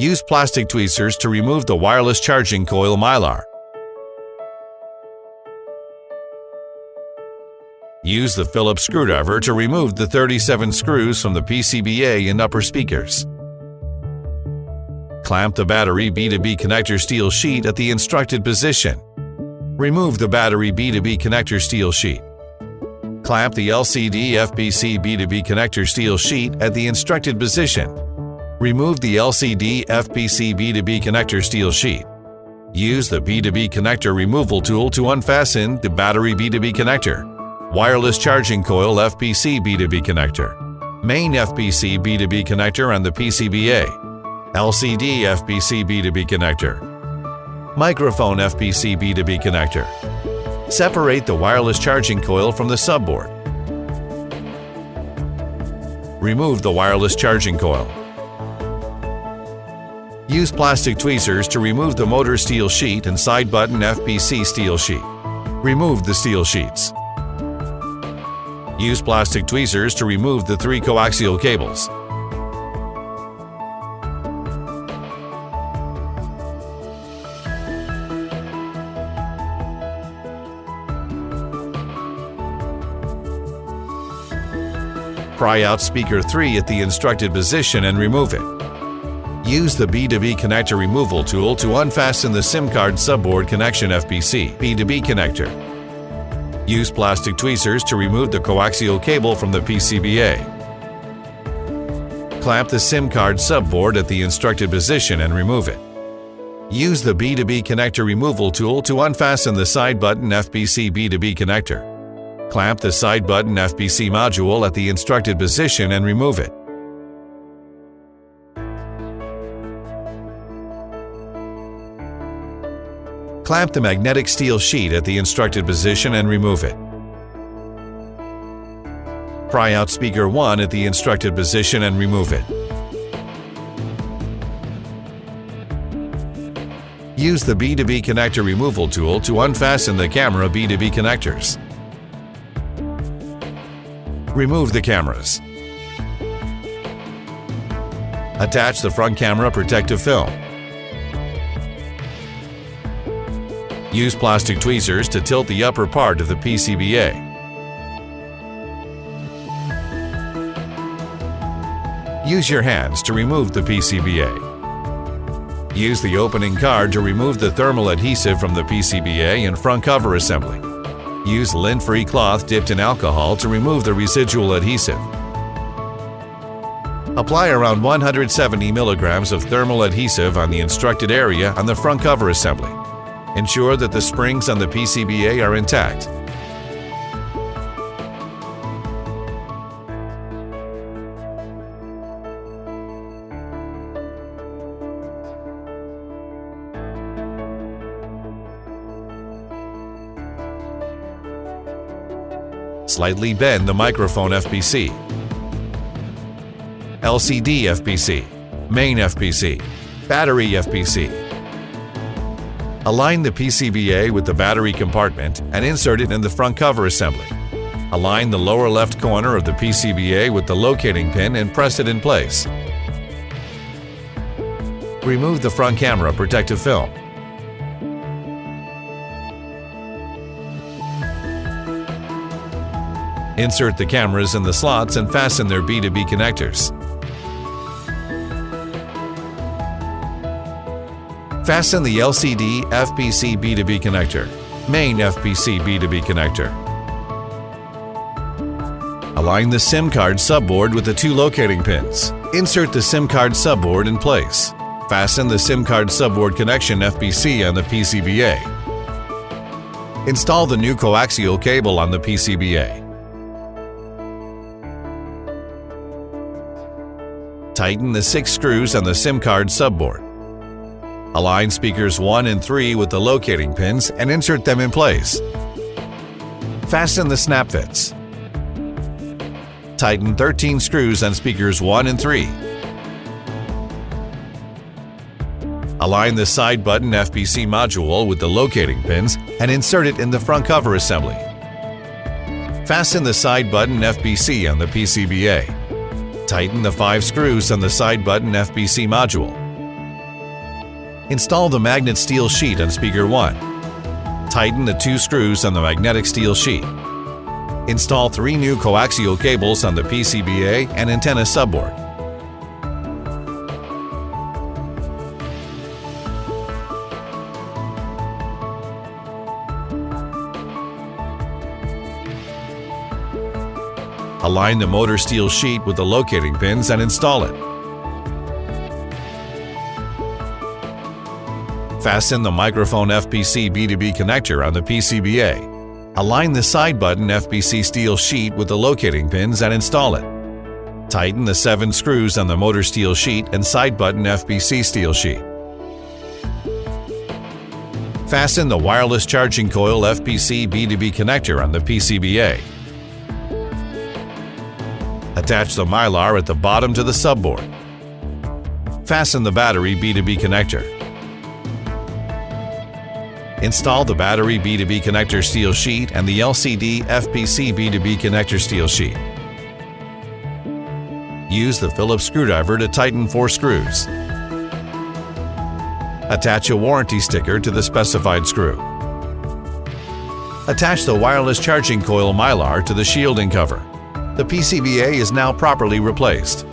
Use plastic tweezers to remove the wireless charging coil mylar. Use the Phillips screwdriver to remove the 37 screws from the PCBA and upper speakers. Clamp the battery B2B connector steel sheet at the instructed position. Remove the battery B2B connector steel sheet. Clamp the LCD FPC B2B connector steel sheet at the instructed position. Remove the LCD FPC B2B connector steel sheet. Use the B2B connector removal tool to unfasten the battery B2B connector, wireless charging coil FPC B2B connector, main FPC B2B connector and the PCBA, LCD FPC B2B connector, microphone FPC B2B connector. Separate the wireless charging coil from the subboard. Remove the wireless charging coil. Use plastic tweezers to remove the motor steel sheet and side button FPC steel sheet. Remove the steel sheets. Use plastic tweezers to remove the 3 coaxial cables. Pry out speaker 3 at the instructed position and remove it. Use the B2B connector removal tool to unfasten the SIM card subboard connection FPC B2B connector. Use plastic tweezers to remove the coaxial cable from the PCBA. Clamp the SIM card subboard at the instructed position and remove it. Use the B2B connector removal tool to unfasten the side button FPC B2B connector. Clamp the side button FPC module at the instructed position and remove it. Clamp the magnetic steel sheet at the instructed position and remove it. Pry out speaker 1 at the instructed position and remove it. Use the B2B connector removal tool to unfasten the camera B2B connectors. Remove the cameras. Attach the front camera protective film. Use plastic tweezers to tilt the upper part of the PCBA. Use your hands to remove the PCBA. Use the opening card to remove the thermal adhesive from the PCBA and front cover assembly. Use lint-free cloth dipped in alcohol to remove the residual adhesive. Apply around 170 milligrams of thermal adhesive on the instructed area on the front cover assembly. Ensure that the springs on the PCBA are intact. Slightly bend the microphone FPC, LCD FPC, main FPC, battery FPC. Align the PCBA with the battery compartment and insert it in the front cover assembly. Align the lower left corner of the PCBA with the locating pin and press it in place. Remove the front camera protective film. Insert the cameras in the slots and fasten their B2B connectors. Fasten the LCD FPC B2B connector, main FPC B2B connector. Align the SIM card subboard with the 2 locating pins. Insert the SIM card subboard in place. Fasten the SIM card subboard connection FPC on the PCBA. Install the new coaxial cable on the PCBA. Tighten the 6 screws on the SIM card subboard. Align speakers 1 and 3 with the locating pins and insert them in place. Fasten the snap fits. Tighten 13 screws on speakers 1 and 3. Align the side button FPC module with the locating pins and insert it in the front cover assembly. Fasten the side button FPC on the PCBA. Tighten the 5 screws on the side button FPC module. Install the magnet steel sheet on speaker 1. Tighten the 2 screws on the magnetic steel sheet. Install 3 new coaxial cables on the PCBA and antenna subboard. Align the motor steel sheet with the locating pins and install it. Fasten the microphone FPC B2B connector on the PCBA. Align the side button FPC steel sheet with the locating pins and install it. Tighten the 7 screws on the motor steel sheet and side button FPC steel sheet. Fasten the wireless charging coil FPC B2B connector on the PCBA. Attach the mylar at the bottom to the subboard. Fasten the battery B2B connector. Install the battery B2B connector steel sheet and the LCD FPC B2B connector steel sheet. Use the Phillips screwdriver to tighten 4 screws. Attach a warranty sticker to the specified screw. Attach the wireless charging coil mylar to the shielding cover. The PCBA is now properly replaced.